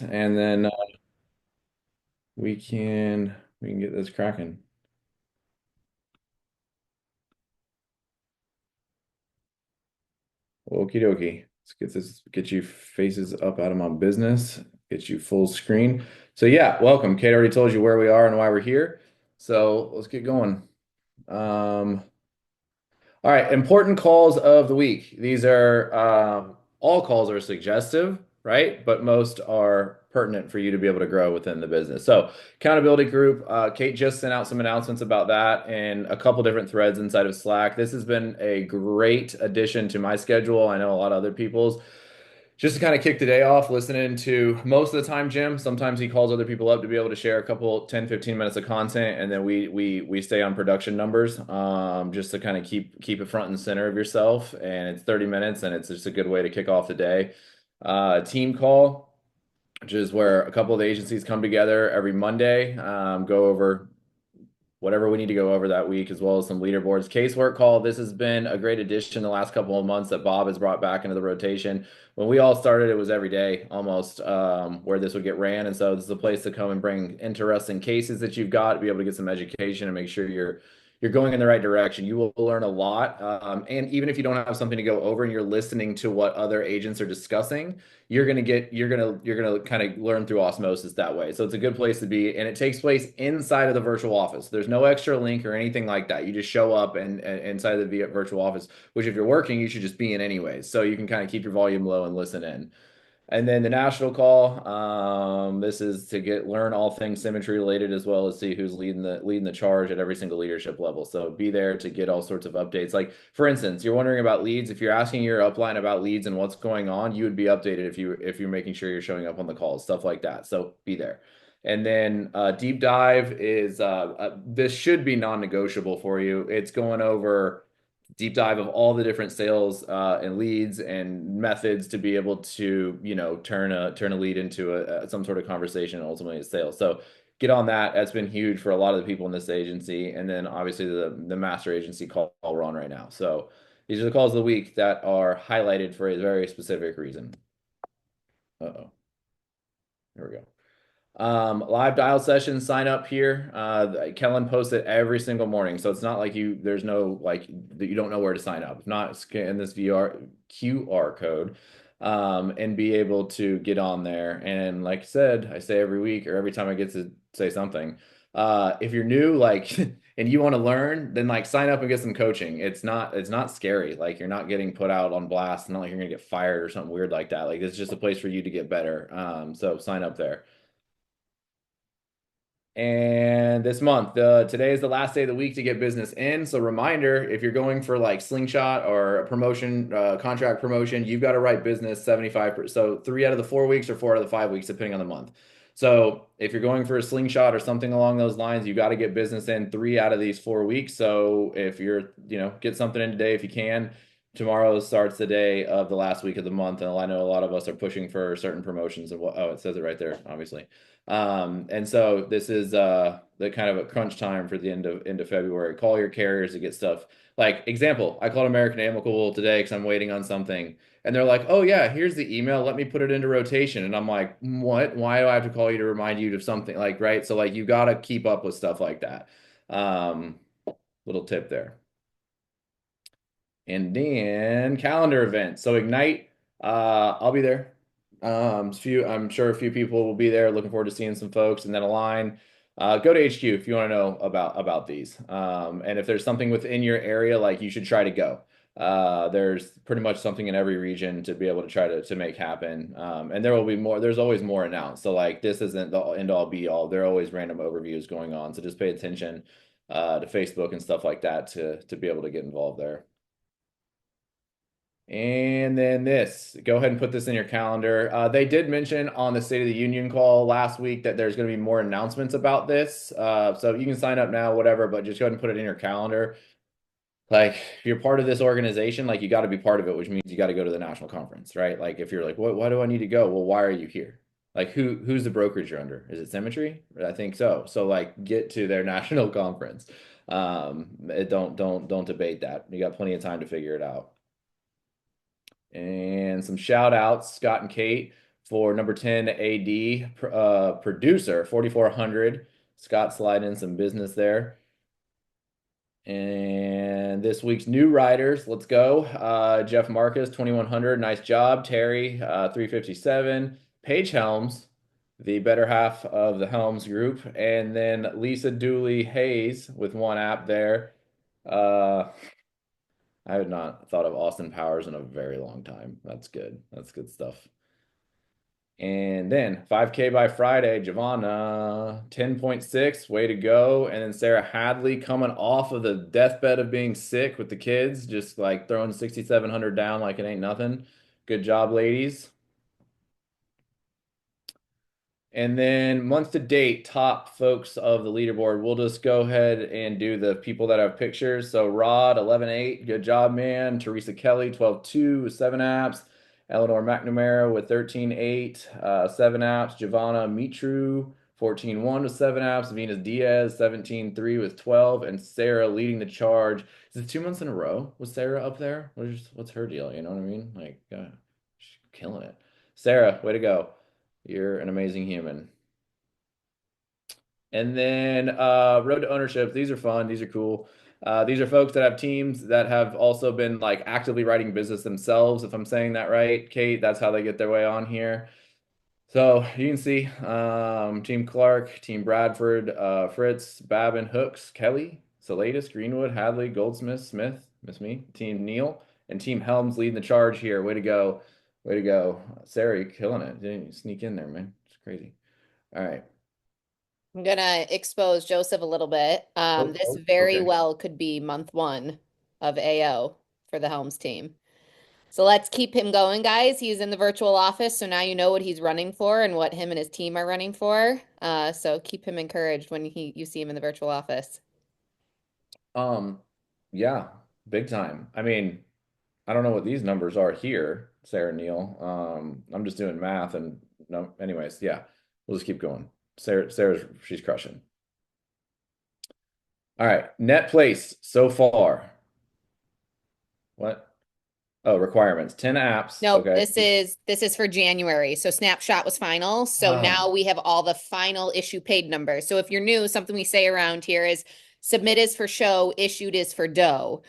minutes, and then we can get this cracking. Okie dokie. Get you faces up out of my business, get you full screen. So yeah, welcome. Kate already told you where we are and why we're here. So let's get going. Um, All right, important calls of the week. These are all calls are suggestive, right? But most are pertinent for you to be able to grow within the business. So, accountability group, Kate just sent out some announcements about that and a couple different threads inside of Slack. This has been a great addition to my schedule. I know a lot of other people's just to kind of kick the day off, listening to most of the time Jim. Sometimes he calls other people up to be able to share a couple 10, 15 minutes of content, and then we stay on production numbers, just to kind of keep it front and center of yourself. And it's 30 minutes, and it's just a good way to kick off the day. Team call, which is where a couple of the agencies come together every Monday, go over whatever we need to go over that week, as well as some leaderboards. Casework call. This has been a great addition the last couple of months that Bob has brought back into the rotation. When we all started, it was every day almost, where this would get ran. And so this is a place to come and bring interesting cases that you've got, to be able to get some education and make sure you're going in the right direction. You will learn a lot. And even if you don't have something to go over and you're listening to what other agents are discussing, you're gonna kind of learn through osmosis that way. So it's a good place to be, and it takes place inside of the virtual office. There's no extra link or anything like that. You just show up and inside of the virtual office, which if you're working, you should just be in anyways. So you can kind of keep your volume low and listen in. And then the national call, this is to learn all things symmetry related, as well as see who's leading the charge at every single leadership level. So be there to get all sorts of updates. Like for instance, you're wondering about leads. If you're asking your upline about leads and what's going on, you would be updated if you're making sure you're showing up on the calls, stuff like that. So be there. And then deep dive is this should be non-negotiable for you. It's going over deep dive of all the different sales and leads and methods to be able to, turn a lead into some sort of conversation and ultimately a sale. So get on that. That's been huge for a lot of the people in this agency. And then obviously the master agency call we're on right now. So these are the calls of the week that are highlighted for a very specific reason. Uh-oh. Here we go. Live dial sessions, sign up here. Kellen posts it every single morning. So it's not like there's no like that you don't know where to sign up. If not, scan this QR code, and be able to get on there. And like I said, I say every week or every time I get to say something, if you're new, like, and you want to learn, then like sign up and get some coaching. It's not scary. Like you're not getting put out on blast. It's not like you're gonna get fired or something weird like that. Like it's just a place for you to get better. So sign up there. And this month, today is the last day of the week to get business in. So reminder, if you're going for like slingshot or a promotion, contract promotion, you've got to write business 75%. So 3 out of the 4 weeks or 4 out of the 5 weeks, depending on the month. So if you're going for a slingshot or something along those lines, you got to get business in 3 out of these 4 weeks. So if get something in today if you can. Tomorrow starts the day of the last week of the month, and I know a lot of us are pushing for certain promotions and what. Oh, it says it right there, obviously. And so this is the kind of a crunch time for the end of February. Call your carriers to get stuff. Like example, I called American Amicable today because I'm waiting on something, and they're like, "Oh yeah, here's the email. Let me put it into rotation." And I'm like, "What? Why do I have to call you to remind you of something?" Like, right? So like, you got to keep up with stuff like that. Um, Little tip there. And then calendar events. So Ignite, I'll be there. I'm sure a few people will be there. Looking forward to seeing some folks. And then Align, go to HQ if you want to know about these. And if there's something within your area, like you should try to go. There's pretty much something in every region to be able to try to make happen. And there will be more. There's always more announced. So like this isn't the end all be all. There are always random overviews going on. So just pay attention to Facebook and stuff like that to be able to get involved there. And then go ahead and put this in your calendar. They did mention on the State of the Union call last week that there's going to be more announcements about this. So you can sign up now, whatever, but just go ahead and put it in your calendar. Like, if you're part of this organization, like you got to be part of it, which means you got to go to the national conference, right? Like, if you're like, why do I need to go? Well, why are you here? Like, who's the brokerage you're under? Is it Symmetry? I think so. So, like, get to their national conference. Don't debate that. You got plenty of time to figure it out. And some shout outs, Scott and Kate. for number 10 AD producer, 4,400. Scott slide in some business there. And this week's new riders, let's go. Jeff Marcus, 2,100. Nice job. Terry, 357. Paige Helms, the better half of the Helms group. And then Lisa Dooley Hayes with one app there. Uh, I had not thought of Austin Powers in a very long time. That's good. That's good stuff. And then 5K by Friday, Giovanna, 10.6, way to go. And then Sarah Hadley coming off of the deathbed of being sick with the kids, just like throwing 6,700 down like it ain't nothing. Good job, ladies. And then month to date, top folks of the leaderboard. We'll just go ahead and do the people that have pictures. So Rod, 11.8, good job, man. Teresa Kelly, 12.2 with 7 apps. Eleanor McNamara with 13.8, 7 apps. Giovanna Mitru, 14.1 with 7 apps. Venus Diaz, 17.3 with 12. And Sarah leading the charge. Is it 2 months in a row? Was Sarah up there? What's her deal? You know what I mean? Like, she's killing it. Sarah, way to go. You're an amazing human. And then road to ownership. These are fun. These are cool. These are folks that have teams that have also been like actively writing business themselves, if I'm saying that right, Kate. That's how they get their way on here. So you can see Team Clark, Team Bradford, Fritz, Babin, Hooks, Kelly, Salatis, Greenwood, Hadley, Goldsmith, Smith, Miss Me, Team Neal, and Team Helms leading the charge here. Way to go. Way to go. Sarah, you're killing it. Didn't you sneak in there, man? It's crazy. All right. I'm gonna expose Joseph a little bit. Oh, This oh, very okay. well could be month one of AO for the Helms team. So let's keep him going, guys. He's in the virtual office, so now you know what he's running for and what him and his team are running for. So keep him encouraged when you see him in the virtual office. Um, yeah, big time. I mean, I don't know what these numbers are here, Sarah Neal. I'm just doing math and no, anyways, yeah, we'll just keep going. Sarah's she's crushing. All right, net place so far. What? Oh, requirements. 10 apps. Nope, Okay. this is for January. So snapshot was final. So Ah, now we have all the final issue paid numbers. So if you're new, something we say around here is submit is for show, issued is for dough.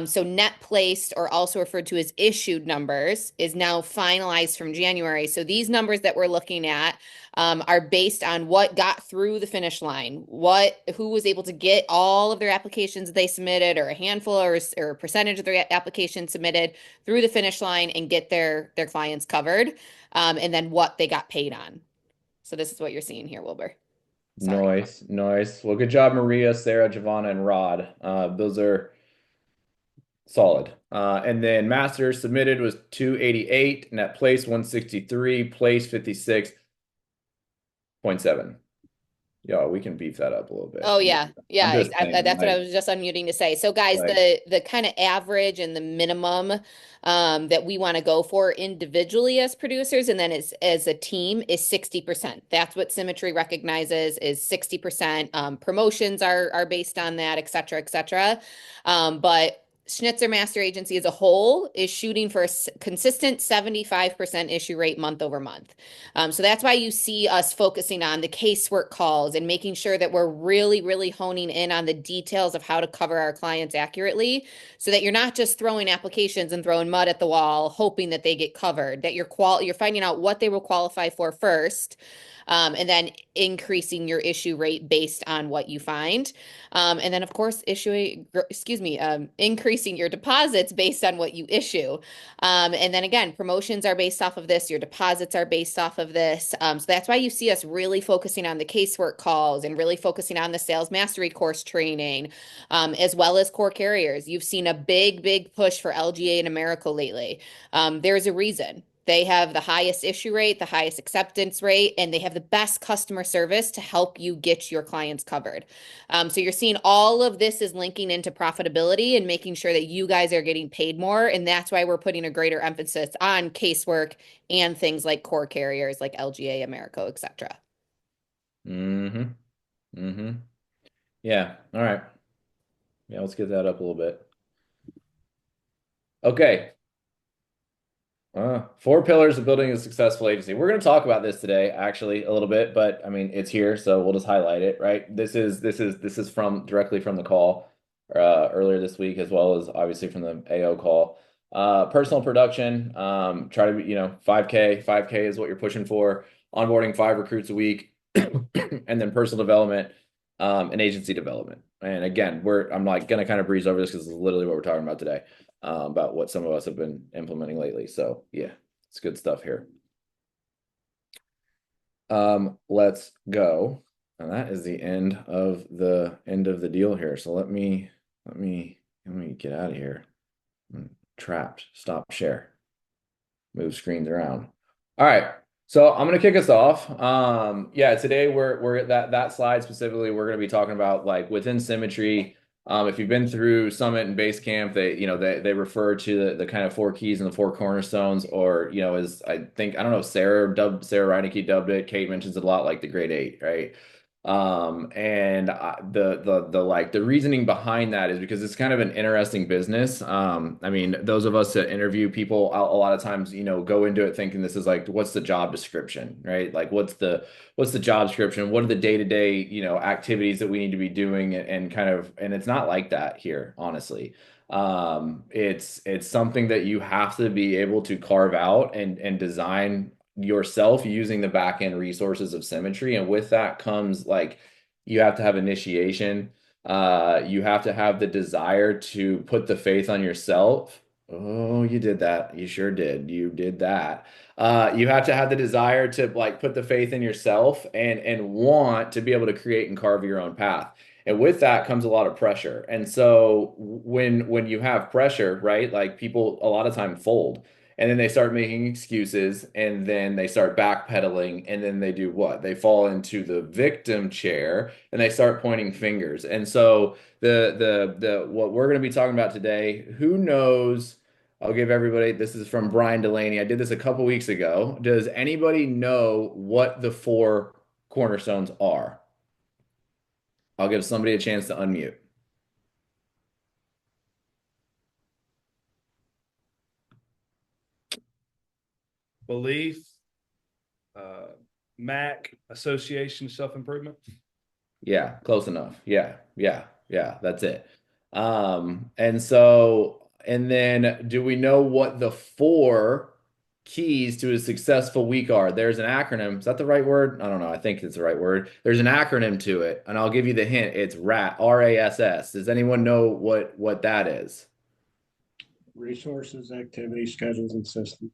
So net placed, or also referred to as issued numbers, is now finalized from January. So these numbers that we're looking at are based on what got through the finish line, who was able to get all of their applications they submitted, or a handful or a percentage of their applications submitted through the finish line and get their clients covered, and then what they got paid on. So this is what you're seeing here, Wilbur. Sorry. nice, nice. Well, good job, Maria, Sarah, Giovanna, and Rod. Those are solid. And then master submitted was 288, net place 163, place 56.7. Yeah, we can beef that up a little bit. Oh yeah, I'm yeah. just saying, That's what I like, was just unmuting to say. So guys, like, the kind of average and the minimum that we want to go for individually as producers, and then as a team, is 60%. That's what Symmetry recognizes is 60%. Promotions are based on that, et cetera, et cetera. But Schnitzer Master Agency as a whole is shooting for a consistent 75% issue rate month over month. So that's why you see us focusing on the casework calls and making sure that we're really, really honing in on the details of how to cover our clients accurately, so that you're not just throwing applications and throwing mud at the wall, hoping that they get covered, that you're finding out what they will qualify for first. And then increasing your issue rate based on what you find. And then, of course, increasing your deposits based on what you issue. And then again, promotions are based off of this. Your deposits are based off of this. So that's why you see us really focusing on the casework calls and really focusing on the sales mastery course training, as well as core carriers. You've seen a big, big push for LGA and America lately. There's a reason. They have the highest issue rate, the highest acceptance rate, and they have the best customer service to help you get your clients covered. So you're seeing all of this is linking into profitability and making sure that you guys are getting paid more. And that's why we're putting a greater emphasis on casework and things like core carriers like LGA, Americo, et cetera. mm-hmm, mm-hmm. Yeah, all right. Yeah, let's get that up a little bit. Okay, Four pillars of building a successful agency. We're going to talk about this today, actually, a little bit, but I mean, it's here, so we'll just highlight it, right? This is from directly from the call earlier this week, as well as obviously from the AO call. Personal production, try to be, 5K. 5K is what you're pushing for. Onboarding 5 recruits a week, and then personal development, and agency development. And again, I'm like gonna kind of breeze over this because it's literally what we're talking about today, about what some of us have been implementing lately. So yeah, it's good stuff here. Let's go. And that is the end of the deal here. So let me get out of here. I'm trapped. Stop share. Move screens around. All right. So I'm gonna kick us off. Yeah, today we're at that slide specifically, we're gonna be talking about like within symmetry. If you've been through Summit and Basecamp, they refer to the kind of four keys and the four cornerstones, or as I think, I don't know, Sarah Reineke dubbed it. Kate mentions it a lot, like the grade eight, right? And the like the reasoning behind that is because it's kind of an interesting business. I mean, those of us that interview people a lot of times, go into it thinking this is like, what's the job description, right? Like, what's the job description? What are the day-to-day, activities that we need to be doing, and kind of, and it's not like that here, honestly. It's something that you have to be able to carve out and design yourself using the back end resources of Symmetry. And with that comes like you have to have initiation. You have to have the desire to put the faith on yourself. Oh, you did that. You sure did. You did that. You have to have the desire to like put the faith in yourself and want to be able to create and carve your own path. And with that comes a lot of pressure. And so when you have pressure, right, like people a lot of time fold, and then they start making excuses, and then they start backpedaling, and then they do what? They fall into the victim chair and they start pointing fingers. And so the what we're going to be talking about today, who knows? I'll give everybody, this is from Brian Delaney. I did this a couple weeks ago. Does anybody know what the four cornerstones are? I'll give somebody a chance to unmute. Belief, uh, MAC, Association of Self Improvement. Yeah, close enough. Yeah, yeah, yeah, that's it. And so, and then do we know what the four keys to a successful week are? There's an acronym. Is that the right word? I don't know. I think it's the right word. There's an acronym to it, and I'll give you the hint. It's RASS, RASS. Does anyone know what that is? Resources, activities, schedules, and systems.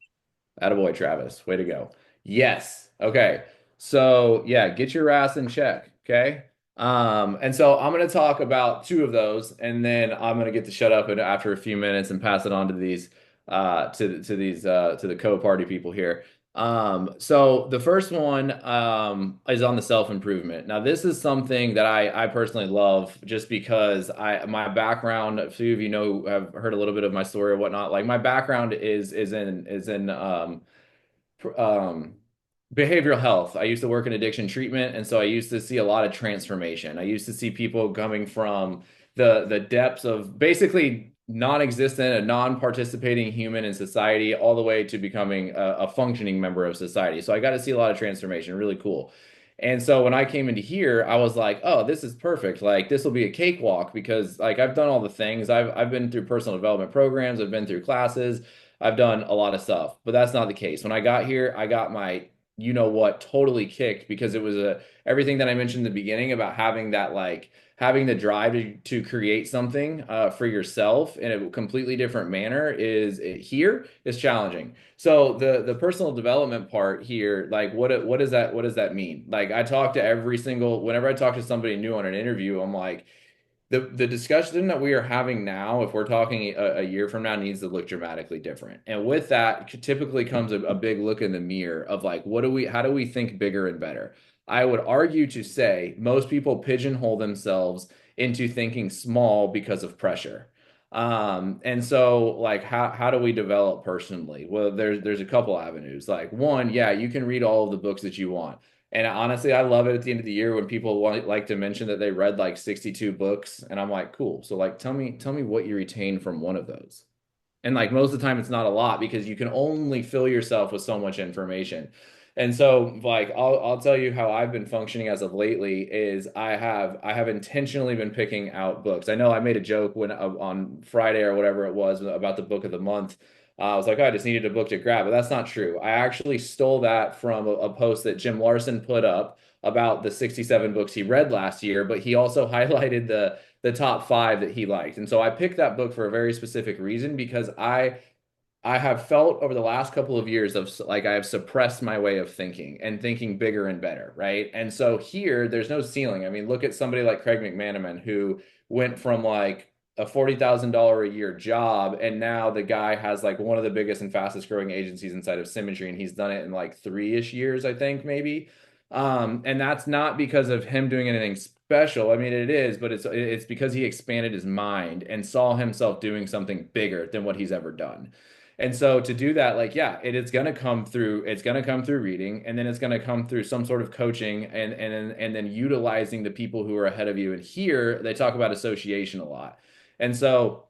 Attaboy, Travis. Way to go. Yes. Okay. So yeah, get your ass in check. Okay. And so I'm going to talk about two of those, and then I'm going to get to shut up after a few minutes and pass it on to these, to the co-party people here. So the first one, is on the self-improvement. Now, this is something that I personally love just because my background, a few of you know, have heard a little bit of my story or whatnot. Like my background is in um, behavioral health. I used to work in addiction treatment, and so I used to see a lot of transformation. I used to see people coming from the depths of basically non-existent, a non-participating human in society, all the way to becoming a functioning member of society. So I got to see a lot of transformation. Really cool. And so when I came into here, I was like, "Oh, this is perfect. Like this will be a cakewalk because like I've done all the things. I've been through personal development programs, I've been through classes, I've done a lot of stuff." But that's not the case. When I got here, I got my you know what totally kicked because it was everything that I mentioned in the beginning about having that like having the drive to create something for yourself in a completely different manner here is challenging. So the personal development part here, like what does that mean? Like I talk to every single whenever I talk to somebody new on an interview, I'm like the discussion that we are having now, if we're talking a year from now, needs to look dramatically different. And with that typically comes a big look in the mirror of like, how do we think bigger and better? I would argue to say most people pigeonhole themselves into thinking small because of pressure. And so like how do we develop personally? Well, there's a couple avenues. Like one, yeah, you can read all of the books that you want. And honestly, I love it at the end of the year when people like to mention that they read like 62 books, and I'm like, cool. So like, tell me what you retained from one of those. And like most of the time, it's not a lot because you can only fill yourself with so much information. And so, like, I'll tell you how I've been functioning as of lately is I have intentionally been picking out books. I know I made a joke when on Friday or whatever it was about the book of the month. I was like, oh, I just needed a book to grab, but that's not true. I actually stole that from a post that Jim Larson put up about the 67 books he read last year, but he also highlighted the top five that he liked. And so I picked that book for a very specific reason because I have felt over the last couple of years of like I have suppressed my way of thinking and thinking bigger and better, right? And so here there's no ceiling. I mean, look at somebody like Craig McManaman who went from like a $40,000 a year job and now the guy has like one of the biggest and fastest growing agencies inside of Symmetry and he's done it in like 3-ish years, I think maybe. And that's not because of him doing anything special. I mean, it is, but it's because he expanded his mind and saw himself doing something bigger than what he's ever done. And so to do that, like, yeah, it's gonna come through, it's gonna come through reading, and then it's gonna come through some sort of coaching and then utilizing the people who are ahead of you. And here they talk about association a lot. And so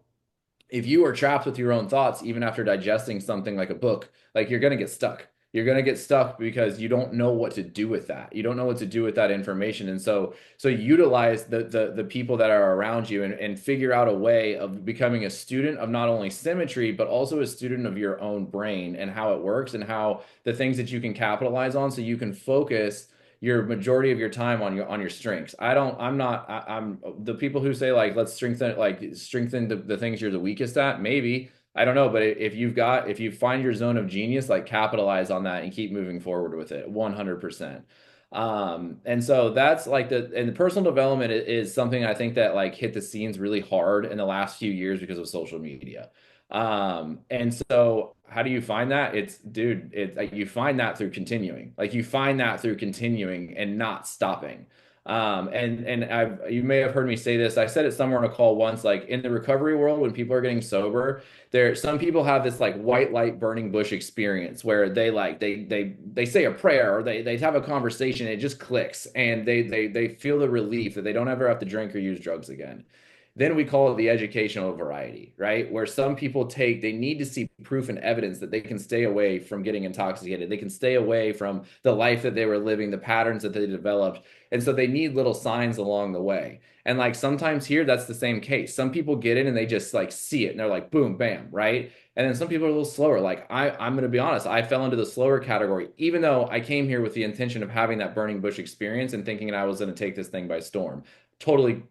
if you are trapped with your own thoughts, even after digesting something like a book, like you're going to get stuck. You're going to get stuck because you don't know what to do with that. You don't know what to do with that information. And so utilize the people that are around you and figure out a way of becoming a student of not only Symmetry, but also a student of your own brain and how it works and how the things that you can capitalize on so you can focus your majority of your time on your strengths. I'm the people who say let's strengthen the things you're the weakest at, maybe. I don't know, but if you find your zone of genius, like capitalize on that and keep moving forward with it 100%. And so that's like and the personal development is something I think that like hit the scenes really hard in the last few years because of social media. And so how do you find that? It's like you find that through continuing. Like you find that through continuing and not stopping. You may have heard me say this. I said it somewhere on a call once, like in the recovery world, when people are getting sober, some people have this like white light burning bush experience where they say a prayer or they have a conversation, it just clicks and they feel the relief that they don't ever have to drink or use drugs again. Then we call it the educational variety, right? Where some people they need to see proof and evidence that they can stay away from getting intoxicated. They can stay away from the life that they were living, the patterns that they developed. And so they need little signs along the way. And like sometimes here, that's the same case. Some people get in and they just like see it and they're like, boom, bam, right? And then some people are a little slower. Like I'm going to be honest, I fell into the slower category, even though I came here with the intention of having that burning bush experience and thinking I was going to take this thing by storm. Totally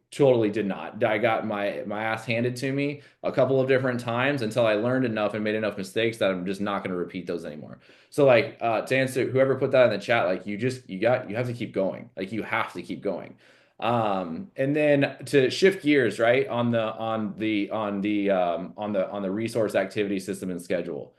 did not. I got my ass handed to me a couple of different times until I learned enough and made enough mistakes that I'm just not going to repeat those anymore. So like to answer whoever put that in the chat, like you have to keep going. Like you have to keep going. And then to shift gears, right, on the resource activity system and schedule.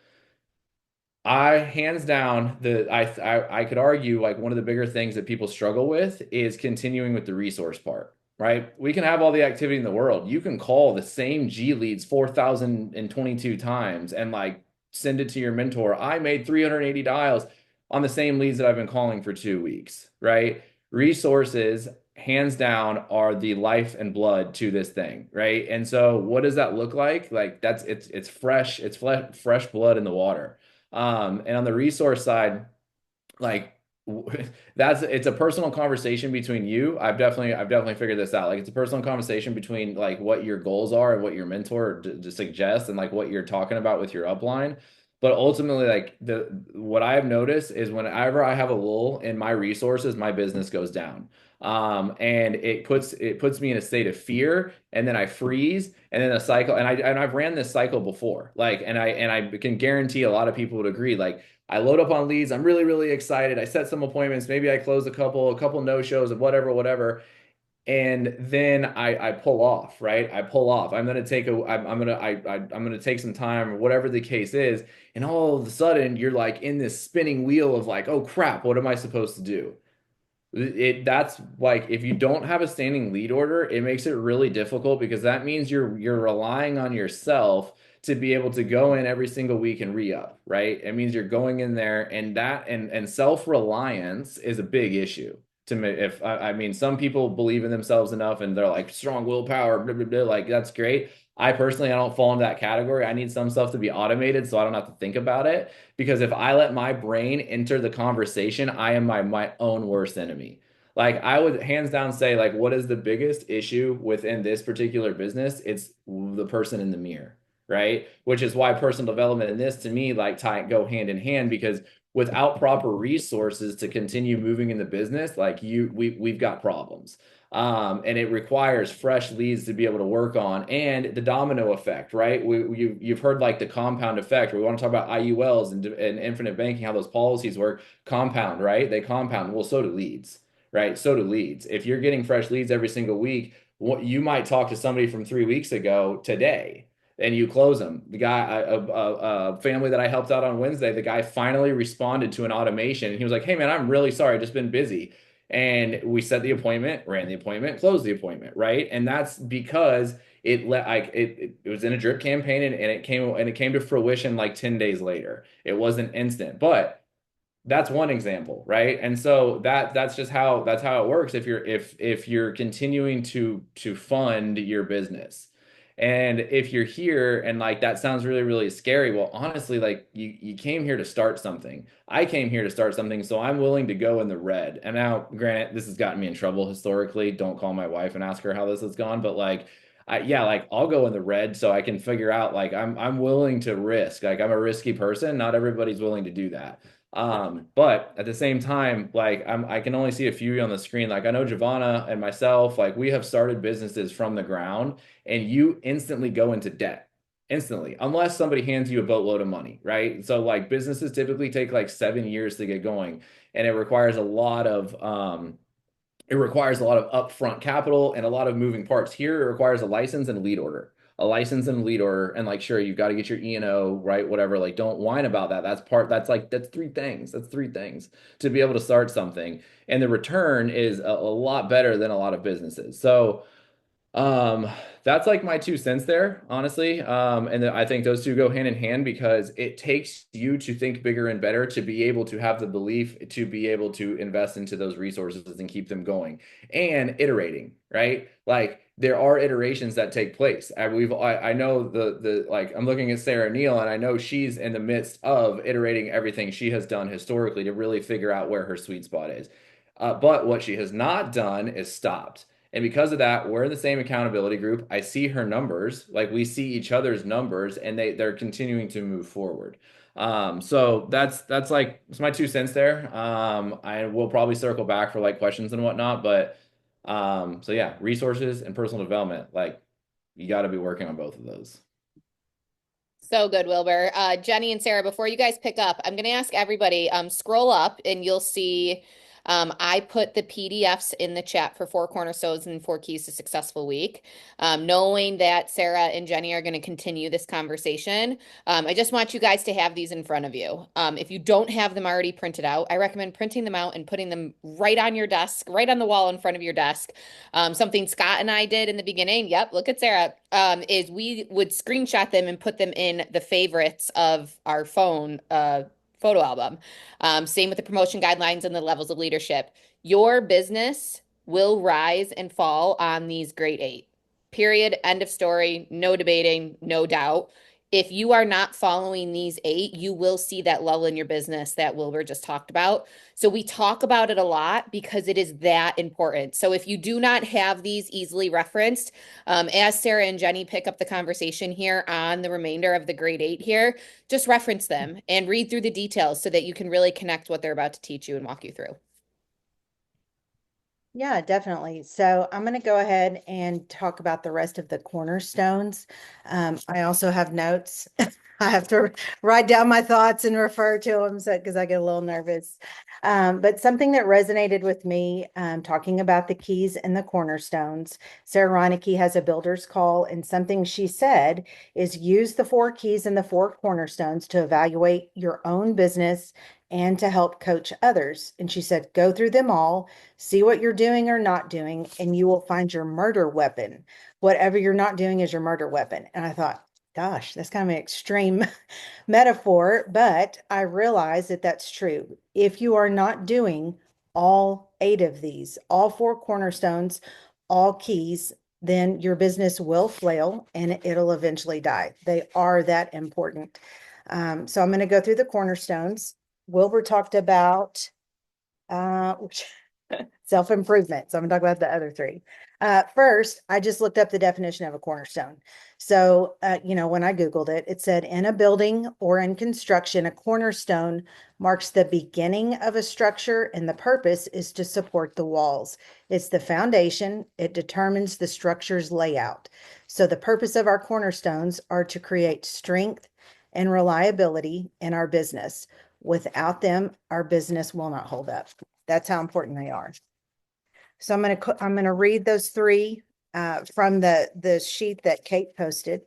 I hands down I could argue like one of the bigger things that people struggle with is continuing with the resource part, right? We can have all the activity in the world. You can call the same G leads 4,022 times and like send it to your mentor. I made 380 dials on the same leads that I've been calling for 2 weeks, right? Resources hands down are the life and blood to this thing, right? And so what does that look like? Like it's fresh blood in the water. And on the resource side, like it's a personal conversation between you. I've definitely figured this out. Like it's a personal conversation between like what your goals are and what your mentor suggests and like what you're talking about with your upline. But ultimately, like what I have noticed is whenever I have a lull in my resources, my business goes down. And it puts me in a state of fear, and then I freeze, and then a cycle. And I've ran this cycle before, like, and I can guarantee a lot of people would agree. Like, I load up on leads, I'm really really excited. I set some appointments, maybe I close a couple no shows of whatever, and then I pull off, right? I pull off. I'm gonna take some time or whatever the case is, and all of a sudden you're like in this spinning wheel of like, oh crap, what am I supposed to do? That's like if you don't have a standing lead order, it makes it really difficult because that means you're relying on yourself to be able to go in every single week and re-up, right? It means you're going in there and self-reliance is a big issue. to me. If I mean, some people believe in themselves enough and they're like strong willpower, blah, blah, blah, like that's great. I personally, I don't fall into that category. I need some stuff to be automated so I don't have to think about it. Because if I let my brain enter the conversation, I am my own worst enemy. Like I would hands down say, like, what is the biggest issue within this particular business? It's the person in the mirror, right? Which is why personal development and this to me like tie go hand in hand because without proper resources to continue moving in the business, like we've got problems. And it requires fresh leads to be able to work on and the domino effect, right? You've heard like the compound effect. We want to talk about IULs and infinite banking, how those policies work. Compound, right? They compound. Well, so do leads, right? So do leads. If you're getting fresh leads every single week, what you might talk to somebody from 3 weeks ago today and you close them. The guy, a family that I helped out on Wednesday, the guy finally responded to an automation. And he was like, "Hey man, I'm really sorry. I've just been busy." And we set the appointment, ran the appointment, closed the appointment, right? And that's because it was in a drip campaign and it came to fruition like 10 days later. It wasn't instant, but that's one example, right? And so that's just how it works if you're continuing to fund your business. And if you're here and like that sounds really, really scary, well, honestly, like you came here to start something. I came here to start something, so I'm willing to go in the red. And now, granted, this has gotten me in trouble historically. Don't call my wife and ask her how this has gone, but like yeah, like I'll go in the red so I can figure out like I'm willing to risk. Like I'm a risky person. Not everybody's willing to do that. But at the same time, like I can only see a few on the screen. Like I know Giovanna and myself, like we have started businesses from the ground and you instantly go into debt instantly, unless somebody hands you a boatload of money, right? So like businesses typically take like 7 years to get going and it requires a lot of upfront capital and a lot of moving parts. Here, it requires a license and a lead order. A license and a lead order. And like, sure, you've got to get your E&O, right? Whatever. Like, don't whine about that. That's three things. That's three things to be able to start something. And the return is a lot better than a lot of businesses. So, um, that's like my 2 cents there, honestly. And I think those two go hand in hand because it takes you to think bigger and better to be able to have the belief to be able to invest into those resources and keep them going and iterating, right? Like there are iterations that take place. I know the like I'm looking at Sarah Neal and I know she's in the midst of iterating everything she has done historically to really figure out where her sweet spot is. But what she has not done is stopped. And because of that, we're in the same accountability group. I see her numbers, like we see each other's numbers, and they're continuing to move forward. So that's like it's my 2 cents there. I will probably circle back for like questions and whatnot, but so yeah, resources and personal development, like you got to be working on both of those. So good, Wilbur. Jenny and Sarah, before you guys pick up, I'm going to ask everybody, scroll up and you'll see I put the PDFs in the chat for 4 cornerstones and 4 keys to successful week. Knowing that Sarah and Jenny are going to continue this conversation, I just want you guys to have these in front of you. If you don't have them already printed out, I recommend printing them out and putting them right on your desk, right on the wall in front of your desk. Something Scott and I did in the beginning, yep, look at Sarah, is we would screenshot them and put them in the favorites of our phone photo album. Same with the promotion guidelines and the levels of leadership. Your business will rise and fall on these great 8. Period. End of story. No debating, no doubt. If you are not following these 8, you will see that lull in your business that Wilbur just talked about. So we talk about it a lot because it is that important. So if you do not have these easily referenced, as Sarah and Jenny pick up the conversation here on the remainder of the grade 8 here, just reference them and read through the details so that you can really connect what they're about to teach you and walk you through. Yeah, definitely. So I'm going to go ahead and talk about the rest of the cornerstones. I also have notes. I have to write down my thoughts and refer to them because I get a little nervous. But something that resonated with me, talking about the keys and the cornerstones, Sarah Reineke has a builder's call, and something she said is use the 4 keys and the 4 cornerstones to evaluate your own business and to help coach others. And she said, go through them all, see what you're doing or not doing, and you will find your murder weapon. Whatever you're not doing is your murder weapon. And I thought, gosh, that's kind of an extreme metaphor, but I realize that that's true. If you are not doing all 8 of these, all 4 cornerstones, all keys, then your business will flail and it'll eventually die. They are that important. So I'm going to go through the cornerstones. Wilbur talked about uh, self-improvement. So I'm gonna talk about the other 3. First, I just looked up the definition of a cornerstone. So, when I Googled it, it said in a building or in construction, a cornerstone marks the beginning of a structure and the purpose is to support the walls. It's the foundation. It determines the structure's layout. So the purpose of our cornerstones are to create strength and reliability in our business. Without them, our business will not hold up. That's how important they are. So I'm gonna read those 3 from the sheet that Kate posted.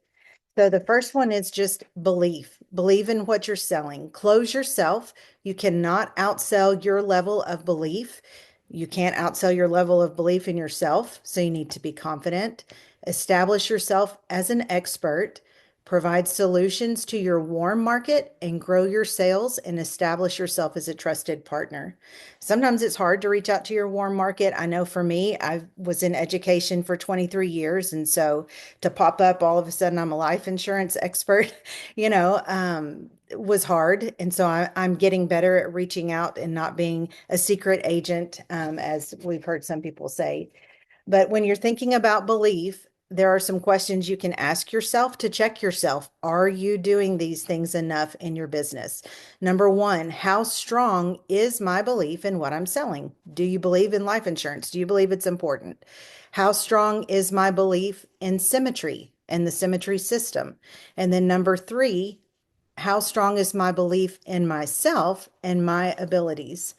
So the first one is just belief. Believe in what you're selling. Close yourself. You cannot outsell your level of belief. You can't outsell your level of belief in yourself. So you need to be confident. Establish yourself as an expert. Provide solutions to your warm market and grow your sales and establish yourself as a trusted partner. Sometimes it's hard to reach out to your warm market. I know for me, I was in education for 23 years. And so to pop up all of a sudden, I'm a life insurance expert, was hard. And so I'm getting better at reaching out and not being a secret agent, as we've heard some people say. But when you're thinking about belief, there are some questions you can ask yourself to check yourself. Are you doing these things enough in your business? Number 1, how strong is my belief in what I'm selling? Do you believe in life insurance? Do you believe it's important? How strong is my belief in symmetry and the symmetry system? And then number 3, how strong is my belief in myself and my abilities?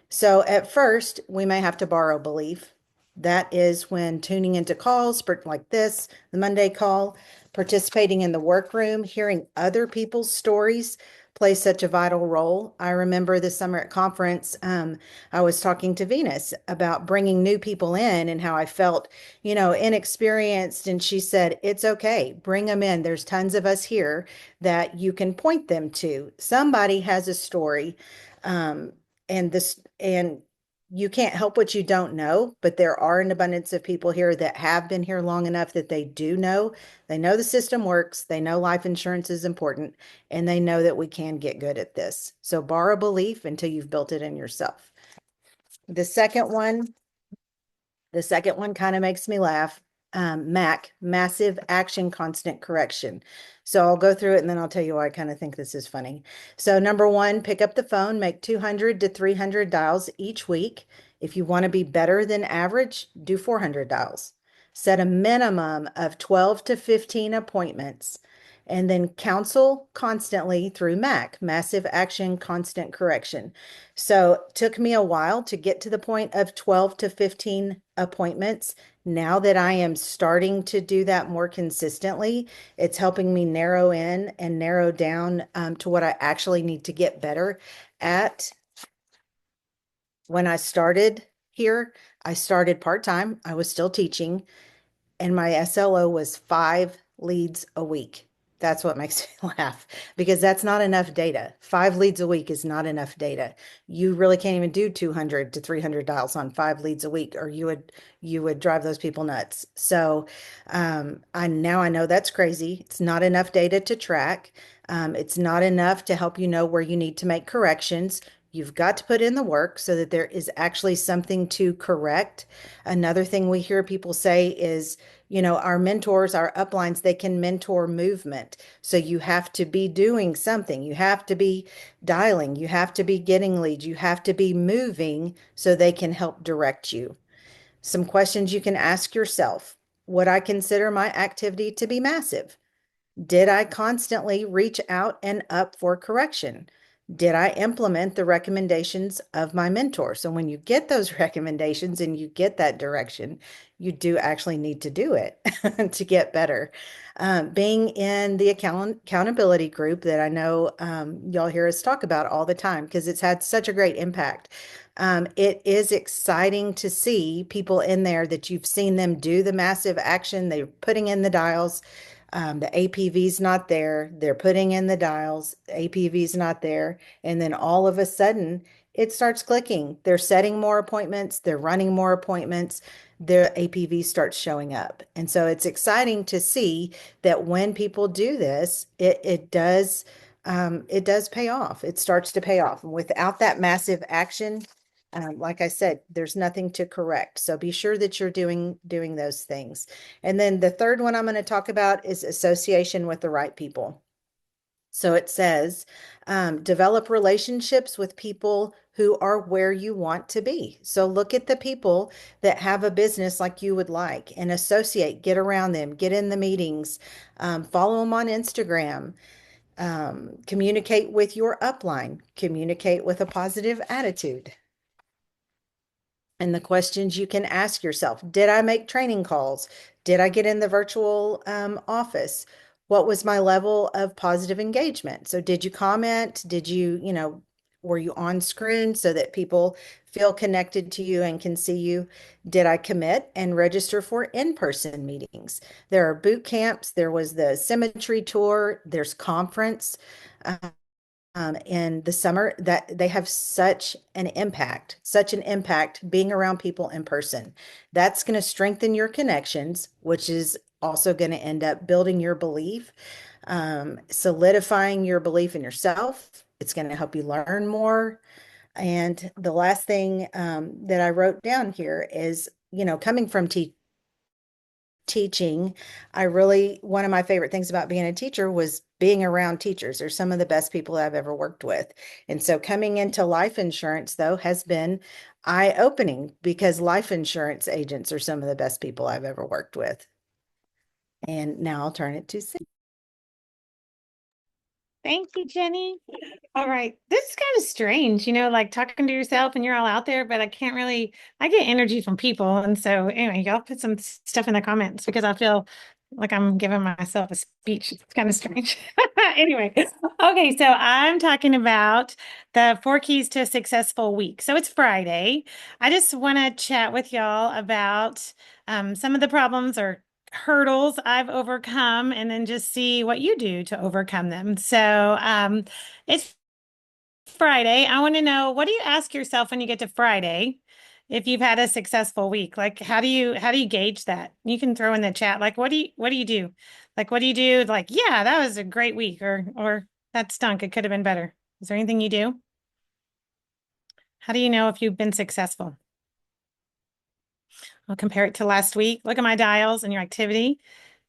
So at first, we may have to borrow belief. That is when tuning into calls like this, the Monday call, participating in the workroom, hearing other people's stories plays such a vital role. I remember this summer at conference, I was talking to Venus about bringing new people in and how I felt, inexperienced. And she said, it's okay, bring them in. There's tons of us here that you can point them to. Somebody has a story. And you can't help what you don't know, but there are an abundance of people here that have been here long enough that they know the system works, they know life insurance is important, and they know that we can get good at this. So borrow belief until you've built it in yourself. The second one kind of makes me laugh. MAC, massive action constant correction. So I'll go through it and then I'll tell you why I kind of think this is funny. So number 1, pick up the phone, make 200 to 300 dials each week. If you want to be better than average, do 400 dials. Set a minimum of 12 to 15 appointments and then counsel constantly through MAC, massive action constant correction. So it took me a while to get to the point of 12 to 15 appointments. Now that I am starting to do that more consistently, it's helping me narrow in and narrow down to what I actually need to get better at. When I started here, I started part-time. I was still teaching, and my SLO was 5 leads a week. That's what makes me laugh because that's not enough data. 5 leads a week is not enough data. You really can't even do 200 to 300 dials on 5 leads a week, or you would drive those people nuts. So I know that's crazy. It's not enough data to track. It's not enough to help you know where you need to make corrections. You've got to put in the work so that there is actually something to correct. Another thing we hear people say is, our mentors, our uplines, they can mentor movement. So you have to be doing something. You have to be dialing. You have to be getting leads. You have to be moving so they can help direct you. Some questions you can ask yourself. Would I consider my activity to be massive? Did I constantly reach out and up for correction? Did I implement the recommendations of my mentor? So when you get those recommendations and you get that direction, you do actually need to do it to get better. Being in the accountability group that I know y'all hear us talk about all the time because it's had such a great impact. It is exciting to see people in there that you've seen them do the massive action. They're putting in the dials. The APV's not there. They're putting in the dials. The APV's not there. And then all of a sudden, it starts clicking. They're setting more appointments, they're running more appointments, their APV starts showing up. And so it's exciting to see that when people do this, it does pay off. It starts to pay off. And without that massive action, like I said, there's nothing to correct. So be sure that you're doing those things. And then the third one I'm going to talk about is association with the right people. So it says, develop relationships with people who are where you want to be. So look at the people that have a business like you would like and associate, get around them, get in the meetings, follow them on Instagram, communicate with your upline, communicate with a positive attitude. And the questions you can ask yourself, did I make training calls? Did I get in the virtual office? What was my level of positive engagement? So did you comment? Did you, were you on screen so that people feel connected to you and can see you? Did I commit and register for in-person meetings? There are boot camps. There was the symmetry tour. There's conference. In the summer that they have such an impact being around people in person. That's going to strengthen your connections, which is also going to end up building your belief, solidifying your belief in yourself. It's going to help you learn more. And the last thing that I wrote down here is, coming from teaching, one of my favorite things about being a teacher was being around teachers. They're some of the best people I've ever worked with. And so coming into life insurance, though, has been eye-opening because life insurance agents are some of the best people I've ever worked with. And now I'll turn it to Cindy. Thank you, Jenny. All right. This is kind of strange, like talking to yourself and you're all out there, but I get energy from people. And so anyway, y'all put some stuff in the comments because I feel like I'm giving myself a speech. It's kind of strange. Anyway, okay. So I'm talking about the 4 keys to a successful week. So it's Friday. I just want to chat with y'all about some of the problems or hurdles I've overcome and then just see what you do to overcome them. So it's Friday. I want to know, what do you ask yourself when you get to Friday if you've had a successful week? Like how do you gauge that? You can throw in the chat like what do you do? Like what do you do? Like, yeah, that was a great week or that stunk. It could have been better. Is there anything you do? How do you know if you've been successful? I'll compare it to last week. Look at my dials and your activity.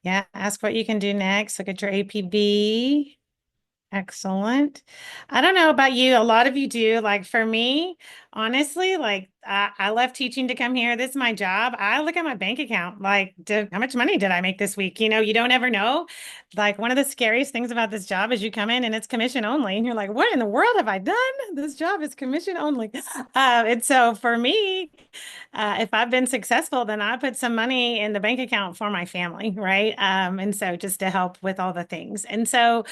Yeah, ask what you can do next. Look at your APB. Excellent. I don't know about you. A lot of you do. Like for me, honestly, like I left teaching to come here. This is my job. I look at my bank account. Like, how much money did I make this week? You don't ever know. Like one of the scariest things about this job is you come in and it's commission only, and you're like, what in the world have I done? This job is commission only. And so for me, if I've been successful, then I put some money in the bank account for my family, right? And so just to help with all the things. And so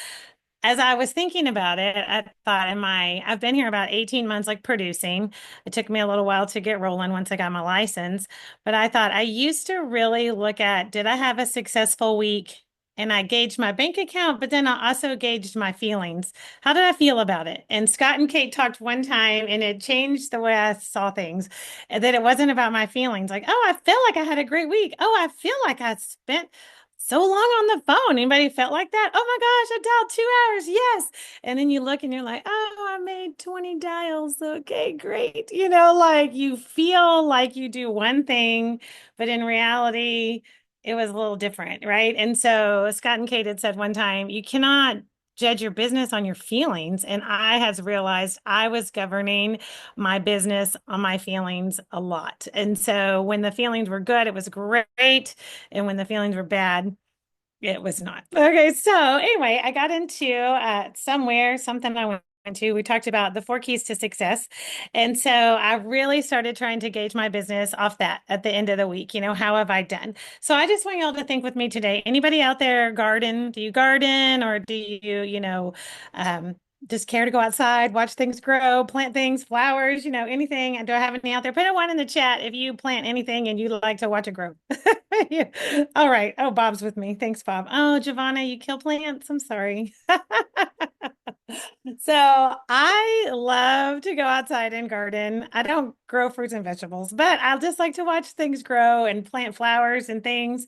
as I was thinking about it, I thought, I've been here about 18 months, like producing. It took me a little while to get rolling once I got my license. But I thought I used to really look at, did I have a successful week? And I gauged my bank account, but then I also gauged my feelings. How did I feel about it? And Scott and Kate talked one time and it changed the way I saw things. And that it wasn't about my feelings. Like, oh, I feel like I had a great week. Oh, I feel like I spent so long on the phone. Anybody felt like that? Oh my gosh, I dialed 2 hours. Yes. And then you look and you're like, oh, I made 20 dials. Okay, great. Like you feel like you do one thing, but in reality, it was a little different, right? And so Scott and Kate had said one time, you cannot judge your business on your feelings. And I has realized I was governing my business on my feelings a lot. And so when the feelings were good, it was great. And when the feelings were bad, it was not. Okay, so anyway, I got into something I went to. We talked about the 4 keys to success. And so I really started trying to gauge my business off that at the end of the week. How have I done? So I just want y'all to think with me today. Anybody out there garden? Do you garden or do you, just care to go outside, watch things grow, plant things, flowers, anything? Do I have any out there? Put a one in the chat if you plant anything and you like to watch it grow. Yeah. All right. Oh, Bob's with me. Thanks, Bob. Oh, Giovanna, you kill plants. I'm sorry. So I love to go outside and garden. I don't grow fruits and vegetables, but I just like to watch things grow and plant flowers and things.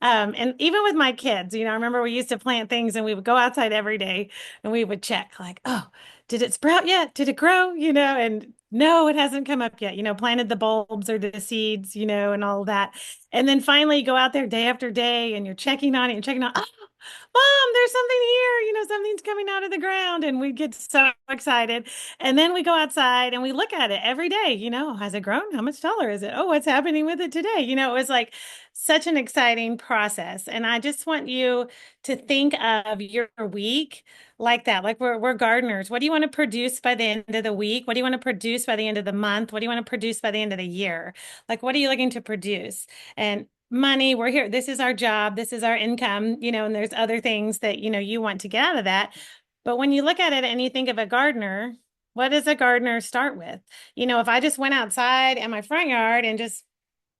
And even with my kids, I remember we used to plant things and we would go outside every day and we would check like, oh, did it sprout yet? Did it grow? And no, it hasn't come up yet. Planted the bulbs or the seeds, and all of that. And then finally you go out there day after day and you're checking on it and checking on, oh, Mom, there's something here. Something's coming out of the ground. And we get so excited. And then we go outside and we look at it every day. Has it grown? How much taller is it? Oh, what's happening with it today? It was like such an exciting process. And I just want you to think of your week like that. Like we're gardeners. What do you want to produce by the end of the week? What do you want to produce by the end of the month? What do you want to produce by the end of the year? Like, what are you looking to produce? And money, we're here, this is our job, this is our income, and there's other things that you want to get out of that. But when you look at it and you think of a gardener, what does a gardener start with? If I just went outside in my front yard and just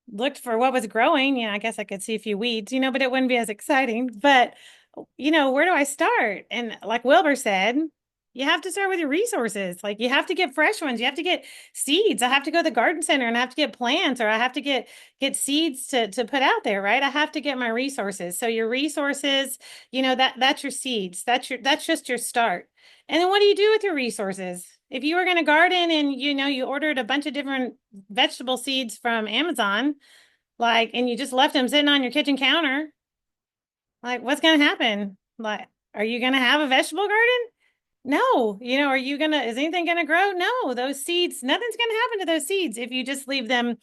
looked for what was growing, I guess I could see a few weeds, but it wouldn't be as exciting. But where do I start? And like Wilbur said, you have to start with your resources. Like you have to get fresh ones. You have to get seeds. I have to go to the garden center and I have to get plants, or I have to get seeds to put out there, right? I have to get my resources. So your resources, that's your seeds. That's just your start. And then what do you do with your resources? If you were going to garden and you ordered a bunch of different vegetable seeds from Amazon, and you just left them sitting on your kitchen counter, like, what's going to happen? Like, are you going to have a vegetable garden? No. Is anything going to grow? No, those seeds, nothing's going to happen to those seeds if you just leave them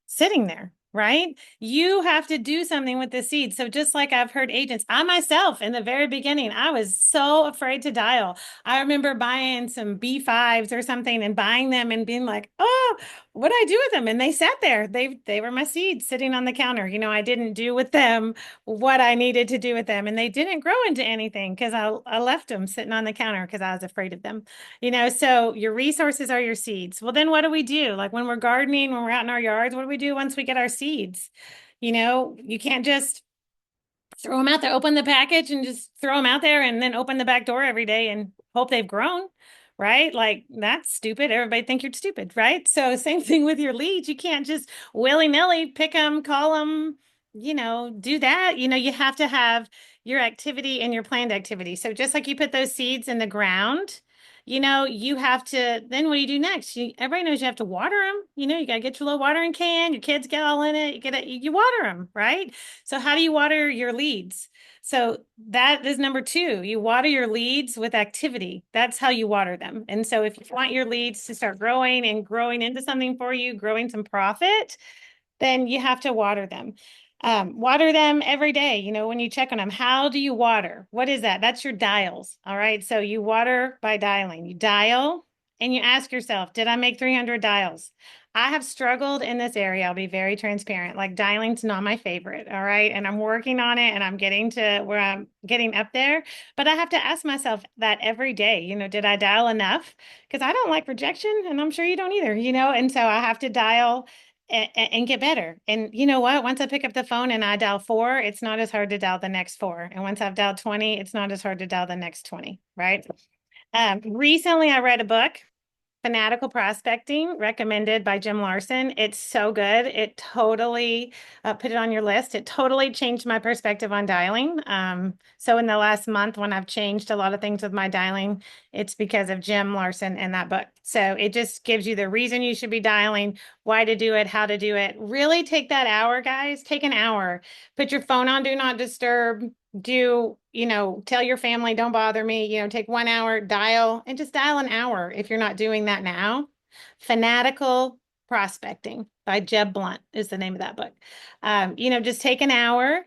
sitting there, right? You have to do something with the seeds. So just like I've heard agents, I myself in the very beginning, I was so afraid to dial. I remember buying some B5s or something and buying them and being like, oh, what do I do with them? And they sat there. They were my seeds sitting on the counter. I didn't do with them what I needed to do with them. And they didn't grow into anything because I left them sitting on the counter because I was afraid of them. So your resources are your seeds. Well, then what do we do? Like when we're gardening, when we're out in our yards, what do we do once we get our seeds? You can't just throw them out there, open the package and just throw them out there and then open the back door every day and hope they've grown, right? Like that's stupid. Everybody think you're stupid, right? So same thing with your leads. You can't just willy-nilly pick them, call them, do that. You have to have your activity and your planned activity. So just like you put those seeds in the ground, you have to, then what do you do next? Everybody knows you have to water them. You got to get your little watering can, your kids get all in it, you water them, right? So how do you water your leads? So that is number 2. You water your leads with activity. That's how you water them. And so if you want your leads to start growing and growing into something for you, growing some profit, then you have to water them. Water them every day, when you check on them. How do you water? What is that? That's your dials. All right. So you water by dialing. You dial and you ask yourself, did I make 300 dials? I have struggled in this area. I'll be very transparent. Like dialing's not my favorite. All right. And I'm working on it and I'm getting to where I'm getting up there. But I have to ask myself that every day, did I dial enough? Because I don't like rejection and I'm sure you don't either, and so I have to dial and get better. And you know what? Once I pick up the phone and I dial 4, it's not as hard to dial the next 4. And once I've dialed 20, it's not as hard to dial the next 20, right? Recently, I read a book, Fanatical Prospecting, recommended by Jim Larson. It's so good. It totally, put it on your list. It totally changed my perspective on dialing. So in the last month, when I've changed a lot of things with my dialing, it's because of Jim Larson and that book. So it just gives you the reason you should be dialing, why to do it, how to do it. Really take that hour, guys. Take an hour. Put your phone on Do Not Disturb. Tell your family, don't bother me, take 1 hour, dial, and just dial an hour if you're not doing that now. Fanatical Prospecting by Jeb Blunt is the name of that book. Just take an hour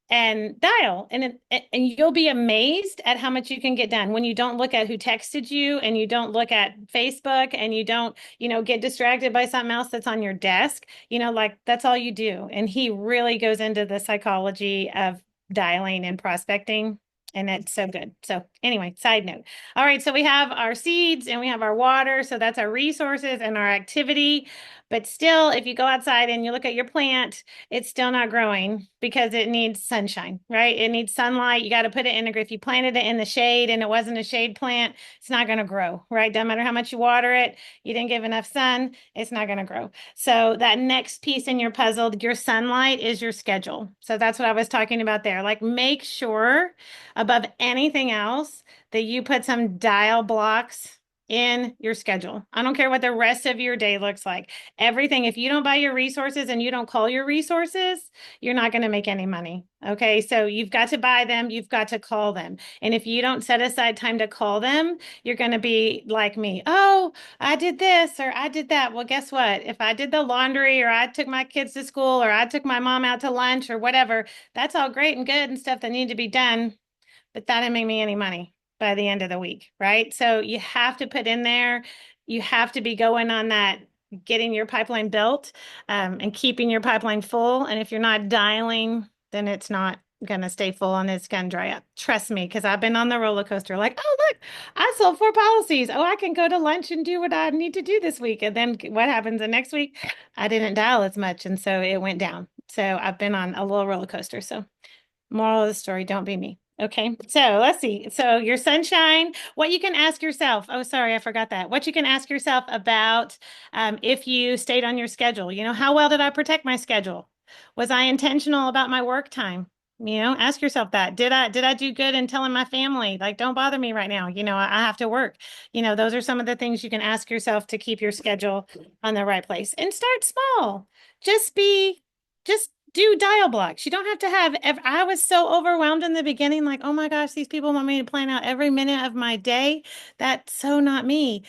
and dial, and you'll be amazed at how much you can get done when you don't look at who texted you and you don't look at Facebook and you don't, get distracted by something else that's on your desk, like that's all you do. And he really goes into the psychology of dialing and prospecting. And it's so good. So anyway, side note. All right. So we have our seeds and we have our water. So that's our resources and our activity. But still, if you go outside and you look at your plant, it's still not growing because it needs sunshine, right? It needs sunlight. You got to put it in if you planted it in the shade and it wasn't a shade plant, it's not going to grow, right? Doesn't matter how much you water it, you didn't give enough sun, it's not going to grow. So that next piece in your puzzle, your sunlight, is your schedule. So that's what I was talking about there. Like, make sure above anything else that you put some dial blocks in your schedule. I don't care what the rest of your day looks like. Everything, if you don't buy your resources and you don't call your resources, you're not going to make any money. Okay. So you've got to buy them, you've got to call them. And if you don't set aside time to call them, you're going to be like me. Oh, I did this or I did that. Well, guess what? If I did the laundry or I took my kids to school or I took my mom out to lunch or whatever, that's all great and good and stuff that need to be done, but that didn't make me any money by the end of the week, right? So you have to put in there, you have to be going on that, getting your pipeline built, and keeping your pipeline full. And if you're not dialing, then it's not going to stay full and it's going to dry up. Trust me, because I've been on the roller coaster like, oh, look, I sold 4 policies. Oh, I can go to lunch and do what I need to do this week. And then what happens the next week? I didn't dial as much. And so it went down. So I've been on a little roller coaster. So moral of the story, don't be me. Okay, so let's see. So your sunshine, what you can ask yourself. Oh, sorry, I forgot that. What you can ask yourself about if you stayed on your schedule. You know, how well did I protect my schedule? Was I intentional about my work time? You know, ask yourself that. Did I do good in telling my family, like, don't bother me right now? You know, I have to work. You know, those are some of the things you can ask yourself to keep your schedule on the right place. And start small. Just do dial blocks. You don't have to have, I was so overwhelmed in the beginning, like, oh my gosh, these people want me to plan out every minute of my day. That's so not me.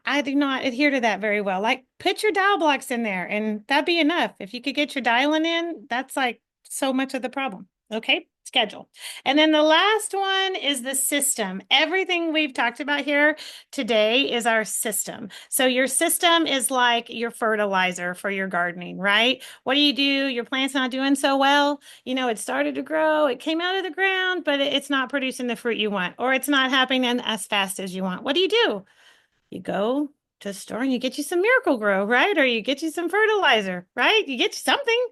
I do not adhere to that very well. Like, put your dial blocks in there and that'd be enough. If you could get your dialing in, that's like so much of the problem. Okay, schedule. And then the last one is the system. Everything we've talked about here today is our system. So your system is like your fertilizer for your gardening, right? What do? Your plant's not doing so well. You know, it started to grow, it came out of the ground, but it's not producing the fruit you want, or it's not happening as fast as you want. What do? You go to the store and you get you some Miracle Grow, right? Or you get you some fertilizer, right? You get you something.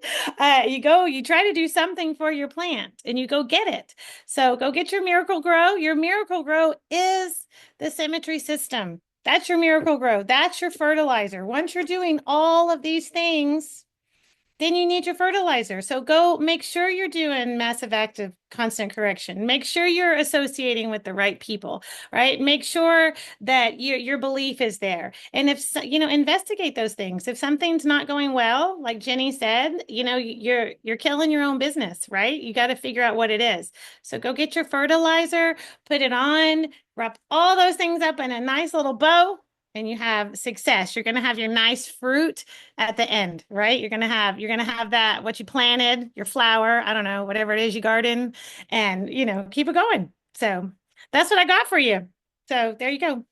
You try to do something for your plant and you go get it. So go get your Miracle Grow. Your Miracle Grow is the symmetry system. That's your Miracle Grow. That's your fertilizer. Once you're doing all of these things, then you need your fertilizer. So go make sure you're doing massive active constant correction. Make sure you're associating with the right people, right? Make sure that your belief is there. And if, investigate those things. If something's not going well, like Jenny said, you're killing your own business, right? You got to figure out what it is. So go get your fertilizer, put it on, wrap all those things up in a nice little bow, and you have success. You're going to have your nice fruit at the end, right? You're going to have that, what you planted, your flower, I don't know, whatever it is you garden, and, keep it going. So that's what I got for you. So there you go.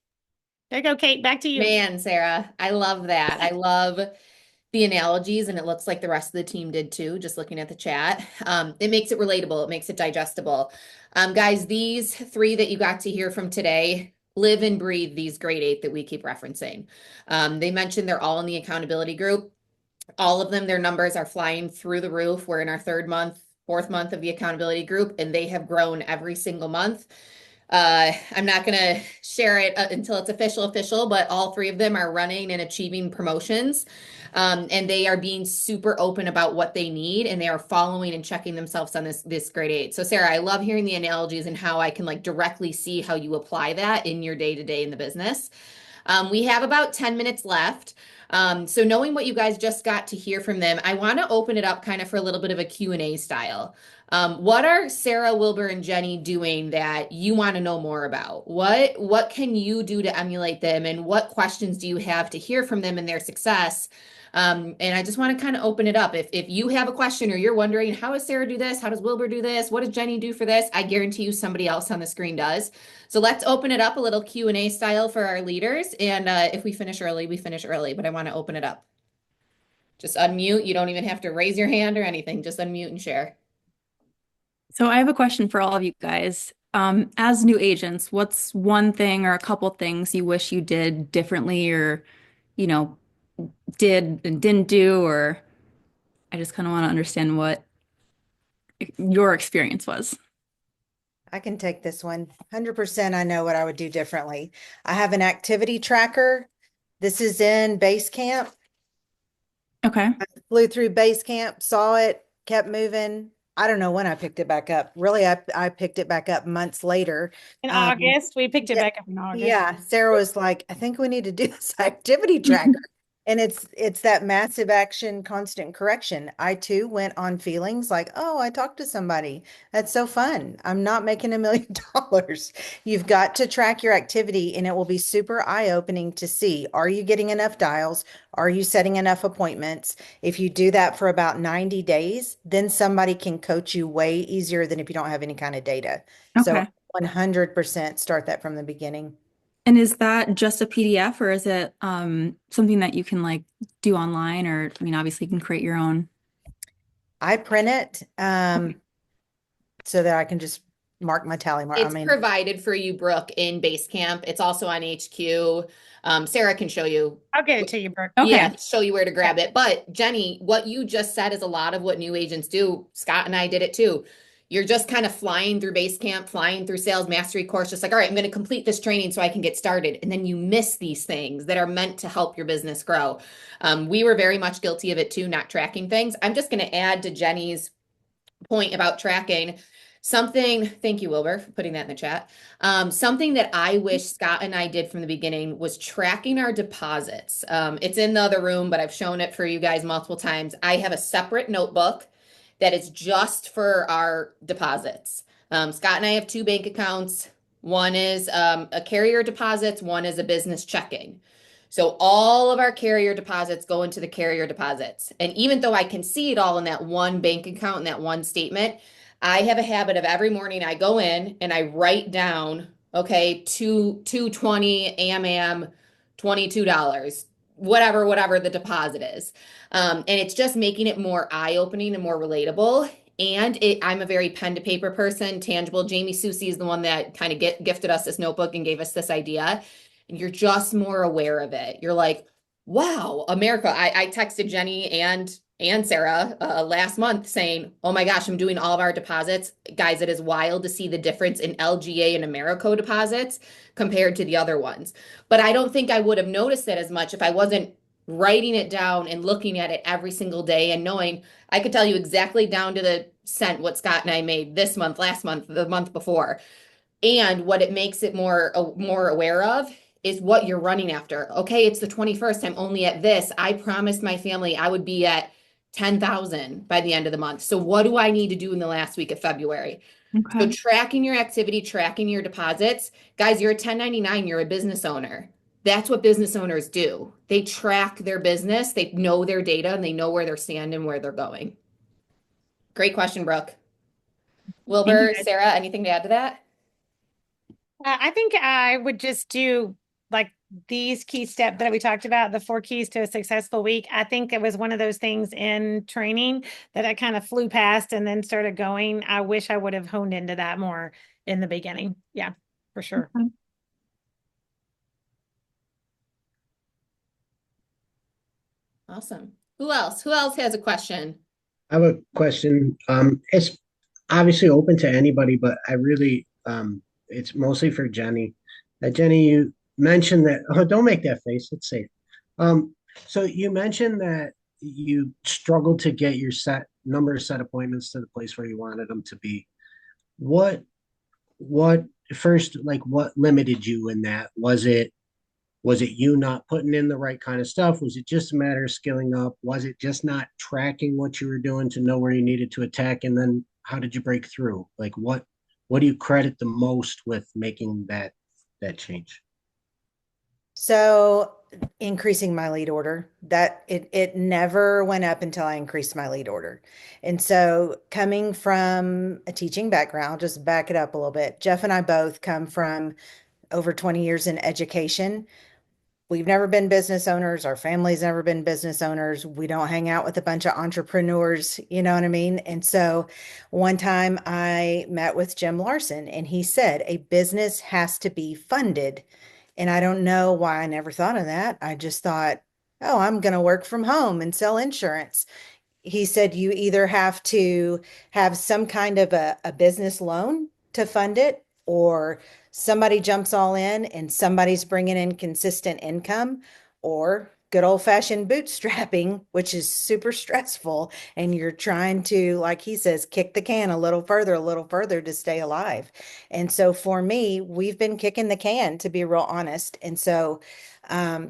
There you go, Kate. Back to you. Man, Sarah, I love that. I love the analogies, and it looks like the rest of the team did too, just looking at the chat. It makes it relatable. It makes it digestible. Guys, these 3 that you got to hear from today live and breathe these grade 8 that we keep referencing. They mentioned they're all in the accountability group. All of them, their numbers are flying through the roof. We're in our 3rd month, 4th month of the accountability group, and they have grown every single month. I'm not going to share it until it's official, but all 3 of them are running and achieving promotions. And they are being super open about what they need, and they are following and checking themselves on this grade 8. So Sarah, I love hearing the analogies and how I can like directly see how you apply that in your day-to-day in the business. We have about 10 minutes left. So knowing what you guys just got to hear from them, I want to open it up kind of for a little bit of a Q&A style. What are Sarah, Wilbur, and Jenny doing that you want to know more about? What can you do to emulate them, and what questions do you have to hear from them and their success? And I just want to kind of open it up. If you have a question or you're wondering, how does Sarah do this? How does Wilbur do this? What does Jenny do for this? I guarantee you somebody else on the screen does. So let's open it up a little Q&A style for our leaders. And if we finish early, we finish early, but I want to open it up. Just unmute. You don't even have to raise your hand or anything. Just unmute and share. So I have a question for all of you guys. As new agents, what's one thing or a couple things you wish you did differently, or, you know, did and didn't do, or I just kind of want to understand what your experience was. I can take this one. 100% I know what I would do differently. I have an activity tracker. This is in Basecamp. Okay. Flew through base camp, saw it, kept moving. I don't know when I picked it back up. Really, I picked it back up months later. In Um, August, we picked it yeah, back up in August. yeah. Sarah was like, I think we need to do this activity tracker. And it's that massive action, constant correction. I too went on feelings like, oh, I talked to somebody. That's so fun. I'm not making $1 million. You've got to track your activity, and it will be super eye-opening to see, are you getting enough dials? Are you setting enough appointments? If you do that for about 90 days, then somebody can coach you way easier than if you don't have any kind of data. So Okay. 100% start that from the beginning. And is that just a PDF, or is it something that you can like do online, or I mean obviously you can create your own. I print it so that I can just mark my tally mark. I It's mean, provided for you, Brooke, in Basecamp. It's also on HQ. Sarah can show you. I'll get it to you, Brooke. Okay. Yeah, show you where to grab it. But Jenny, what you just said is a lot of what new agents do. Scott and I did it too. You're just kind of flying through Basecamp, flying through sales mastery course, just like, all right, I'm going to complete this training so I can get started. And then you miss these things that are meant to help your business grow. We were very much guilty of it too, not tracking things. I'm just going to add to Jenny's point about tracking something. Thank you, Wilbur, for putting that in the chat. Something that I wish Scott and I did from the beginning was tracking our deposits. It's in the other room, but I've shown it for you guys multiple times. I have a separate notebook that is just for our deposits. Scott and I have two bank accounts. One is a carrier deposits, one is a business checking. So all of our carrier deposits go into the carrier deposits. And even though I can see it all in that one bank account and that one statement, I have a habit of every morning I go in and I write down, okay, 220 AM $22, whatever the deposit is. And it's just making it more eye-opening and more relatable. And I'm a very pen to paper person, tangible. Jamie Susie is the one that kind of gifted us this notebook and gave us this idea. And you're just more aware of it. You're like, wow, America. I texted Jenny and Sarah last month saying, oh my gosh, I'm doing all of our deposits. Guys, it is wild to see the difference in LGA and Americo deposits compared to the other ones. But I don't think I would have noticed it as much if I wasn't writing it down and looking at it every single day and knowing I could tell you exactly down to the cent what Scott and I made this month, last month, the month before. And what it makes it more aware of is what you're running after. Okay, it's the 21st. I'm only at this. I promised my family I would be at 10,000 by the end of the month. So what do I need to do in the last week of February? So Okay. tracking your activity, tracking your deposits. Guys, you're a 1099, you're a business owner. That's what business owners do. They track their business, they know their data, and they know where they're standing and where they're going. Great question, Brooke. Thank you Wilbur, guys. Sarah, anything to add to that? I think I would just do like these key steps that we talked about, the 4 keys to a successful week. I think it was one of those things in training that I kind of flew past and then started going. I wish I would have honed into that more in the beginning. Yeah, for sure. Okay. Awesome. Who else? Who else has a question? I have a question. It's obviously open to anybody, but I really, it's mostly for Jenny. Jenny, you mentioned that, oh, don't make that face. It's safe. So you mentioned that you struggled to get your set appointments to the place where you wanted them to be. What, what first, like what limited you in that? Was it you not putting in the right kind of stuff? Was it just a matter of skilling up? Was it just not tracking what you were doing to know where you needed to attack? And then how did you break through? Like what do you credit the most with making that change? so increasing my lead order, that it never went up until I increased my lead order. And so coming from a teaching background, just back it up a little bit. Jeff and I both come from over 20 years in education. We've never been business owners. Our family's never been business owners. We don't hang out with a bunch of entrepreneurs, you know what I mean? And so one time I met with Jim Larson and he said, a business has to be funded. And I don't know why I never thought of that. I just thought, Oh, I'm going to work from home and sell insurance. He said you either have to have some kind of a business loan to fund it, or somebody jumps all in and somebody's bringing in consistent income, or good old-fashioned bootstrapping, which is super stressful. And you're trying to, like he says, kick the can a little further to stay alive. And so for me, we've been kicking the can, to be real honest. And so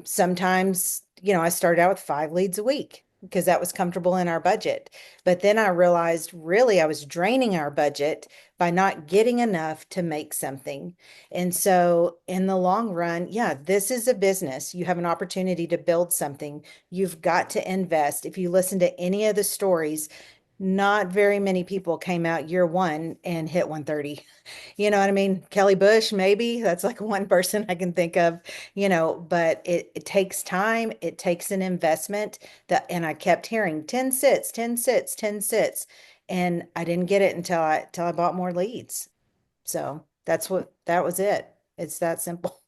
sometimes, I started out with 5 leads a week because that was comfortable in our budget. But then I realized really I was draining our budget by not getting enough to make something. And so in the long run, yeah, this is a business. You have an opportunity to build something. You've got to invest. If you listen to any of the stories, not very many people came out year one and hit 130. You know what I mean? Kelly Bush, maybe that's like one person I can think of, but it takes time, it takes an investment that, and I kept hearing 10 sits, 10 sits, 10 sits. And I didn't get it until I bought more leads. So that was it. It's that simple.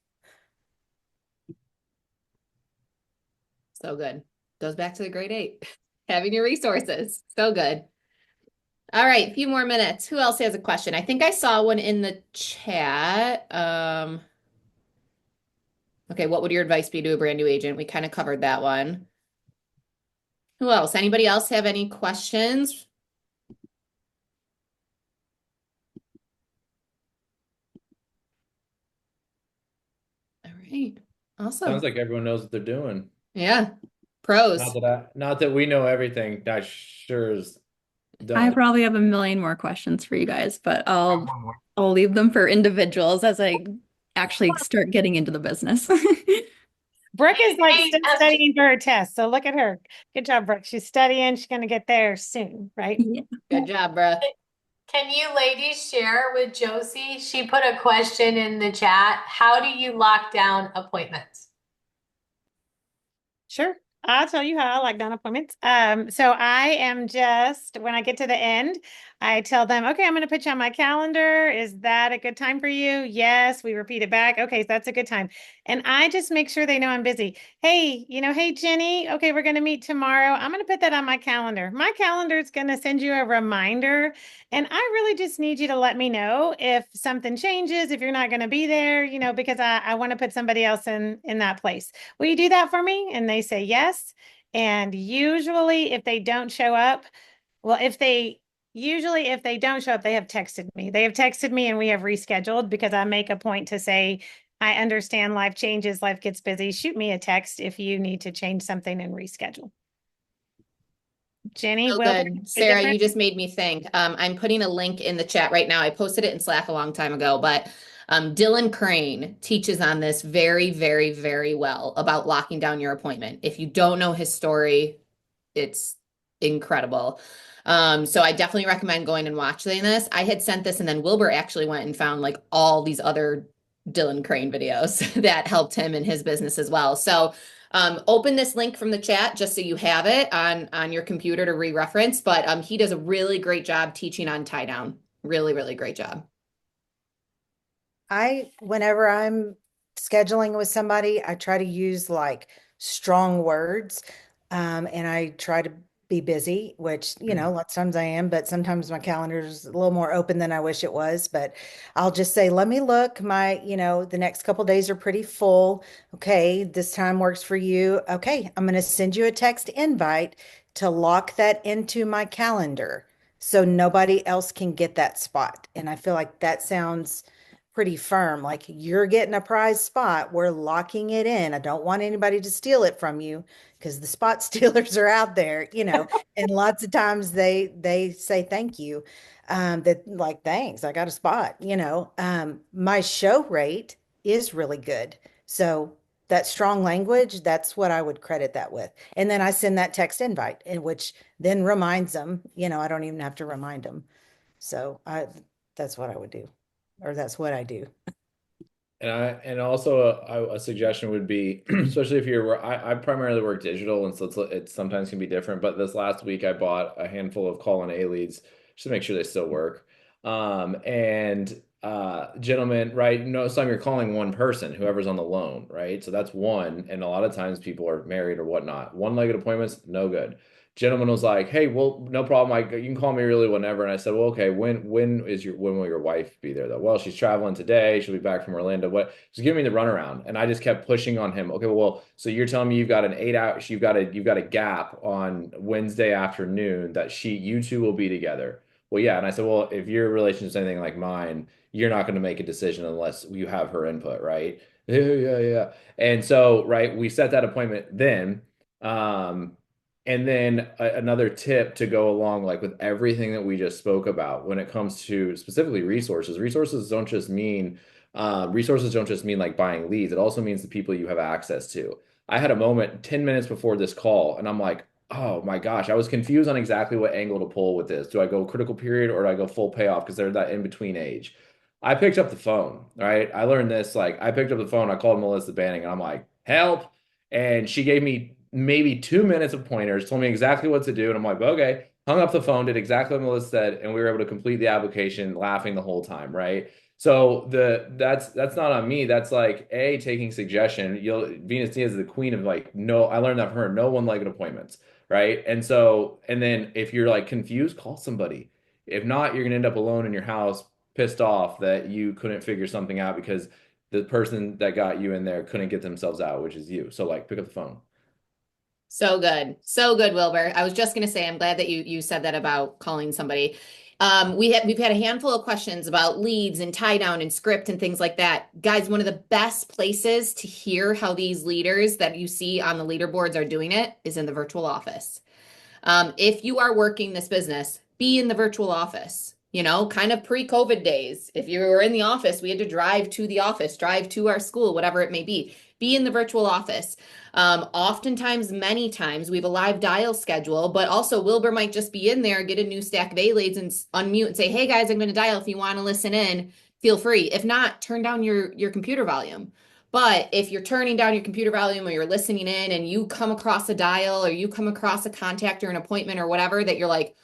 So good. Goes back to the grade 8. Having your resources. So good. All right, a few more minutes. Who else has a question? I think I saw one in the chat. Okay, what would your advice be to a brand new agent? We kind of covered that one. Who else? Anybody else have any questions? All right. Awesome. Sounds like everyone knows what they're doing. Yeah. Pros. Not that we know everything. I sure as I don't. probably have a million more questions for you guys, but I'll leave them for individuals as I actually start getting into the business. Brooke is like Hey, still studying for her test. So look at her. Good job, Brooke. She's studying. She's going to get there soon, right? Yeah. Good job, bro. can you ladies share with Josie? She put a question in the chat. How do you lock down appointments? Sure. I'll tell you how I like down appointments. So I am just, when I get to the end, I tell them, okay, I'm going to put you on my calendar. Is that a good time for you? Yes. We repeat it back. Okay, so that's a good time. And I just make sure they know I'm busy. Hey, hey, Jenny, okay, we're going to meet tomorrow. I'm going to put that on my calendar. My calendar is going to send you a reminder. And I really just need you to let me know if something changes, if you're not going to be there, because I want to put somebody else in that place. Will you do that for me? And they say yes. And usually, if they don't show up, well, if they don't show up, they have texted me. They have texted me and we have rescheduled because I make a point to say, I understand life changes, life gets busy. Shoot me a text if you need to change something and reschedule. Jenny, So good. Sarah, you just made me think. I'm putting a link in the chat right now. I posted it in Slack a long time ago, but Dylan Crane teaches on this very, very, very well about locking down your appointment. If you don't know his story, it's incredible. So I definitely recommend going and watching this. I had sent this, and then Wilbur actually went and found like all these other Dylan Crane videos that helped him in his business as well. So open this link from the chat just so you have it on your computer to re-reference. But he does a really great job teaching on tie down. Really, really great job. Whenever I'm scheduling with somebody, I try to use like strong words. And I try to be busy, which, lots of times I am, but sometimes my calendar is a little more open than I wish it was. But I'll just say, let me look. The next couple days are pretty full. Okay, this time works for you. Okay, I'm going to send you a text invite to lock that into my calendar so nobody else can get that spot. And I feel like that sounds pretty firm. Like you're getting a prize spot. We're locking it in. I don't want anybody to steal it from you because the spot stealers are out there, and lots of times they say thank you. That like, thanks, I got a spot, my show rate is really good. So that strong language, that's what I would credit that with. And then I send that text invite, in which then reminds them, I don't even have to remind them. So that's what I would do, or that's what I do. And also a suggestion would be, especially if I primarily work digital, and so it sometimes can be different. But this last week I bought a handful of call and A leads just to make sure they still work. And gentlemen, right? Most time you're calling one person, whoever's on the loan, right? So that's one. And a lot of times people are married or whatnot. One-legged appointments, no good. Gentleman was like, "Hey, well, no problem. You can call me really whenever." And I said, "Well, okay. When will your wife be there though?" "Well, she's traveling today. She'll be back from Orlando." What? Just give me the runaround. And I just kept pushing on him. Okay, well, so you're telling me you've got an 8 hour, you've got a gap on Wednesday afternoon that you two will be together. Well, yeah. And I said, "Well, if your relationship's anything like mine, you're not going to make a decision unless you have her input, right?" "Yeah, yeah, yeah." And so, right, we set that appointment then. Um, and then another tip to go along like with everything that we just spoke about when it comes to specifically resources. Resources don't just mean like buying leads. It also means the people you have access to. I had a moment 10 minutes before this call, and I'm like, oh my gosh, I was confused on exactly what angle to pull with this. Do I go critical period or do I go full payoff? Because they're that in between age. I picked up the phone, right? I learned this, like I picked up the phone, I called Melissa Banning, and I'm like, help. And she gave me maybe 2 minutes of pointers, told me exactly what to do. And I'm like, okay, hung up the phone, did exactly what Melissa said, and we were able to complete the application laughing the whole time, right? So that's not on me. That's like taking suggestion. Venus Diaz is the queen of like no, I learned that from her, no one-legged appointments, right? And then if you're like confused, call somebody. If not, you're gonna end up alone in your house, pissed off that you couldn't figure something out because the person that got you in there couldn't get themselves out, which is you. So like pick up the phone. So good. So good, Wilbur. I was just going to say, I'm glad that you said that about calling somebody. We've had a handful of questions about leads and tie down and script and things like that. Guys, one of the best places to hear how these leaders that you see on the leaderboards are doing it is in the virtual office. If you are working this business, be in the virtual office. You know, kind of pre-COVID days. If you were in the office, we had to drive to the office, drive to our school, whatever it may be. Be in the virtual office. Oftentimes, many times, we have a live dial schedule, but also Wilbur might just be in there, get a new stack of A-Lades and unmute and say, hey guys, I'm going to dial. If you want to listen in, feel free. If not, turn down your computer volume. But if you're turning down your computer volume or you're listening in and you come across a dial or you come across a contact or an appointment or whatever that you're like,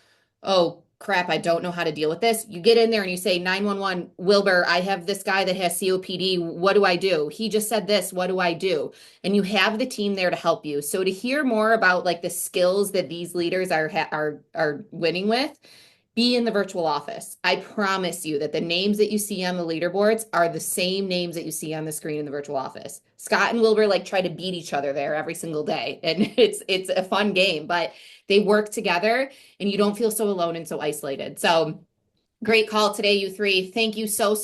oh crap, I don't know how to deal with this. You get in there and you say 911, Wilbur, I have this guy that has COPD. What do I do? He just said this. What do I do? And you have the team there to help you. So to hear more about like the skills that these leaders are winning with, be in the virtual office. I promise you that the names that you see on the leaderboards are the same names that you see on the screen in the virtual office. Scott and Wilbur like try to beat each other there every single day. And it's a fun game, but they work together and you don't feel so alone and so isolated. So great call today, you three. Thank you so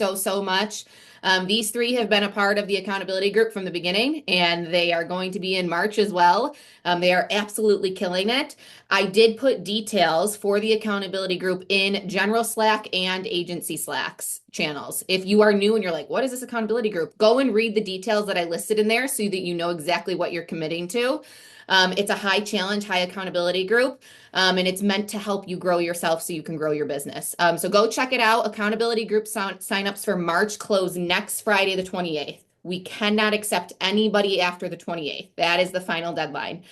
much. These three have been a part of the accountability group from the beginning, and they are going to be in March as well. They are absolutely killing it. I did put details for the accountability group in general Slack and agency Slacks channels. If you are new and you're like, what is this accountability group? Go and read the details that I listed in there so that you know exactly what you're committing to. It's a high challenge, high accountability group. And it's meant to help you grow yourself so you can grow your business. So go check it out. Accountability group signups for March close next Friday, the 28th. We cannot accept anybody after the 28th. That is the final deadline.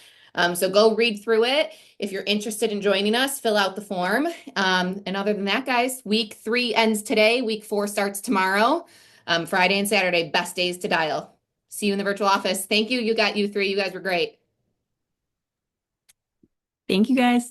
So go read through it. If you're interested in joining us, fill out the form. And other than that, guys, week 3 ends today. Week 4 starts tomorrow. Friday and Saturday, best days to dial. See you in the virtual office. Thank you. You three. You guys were great. Thank you guys.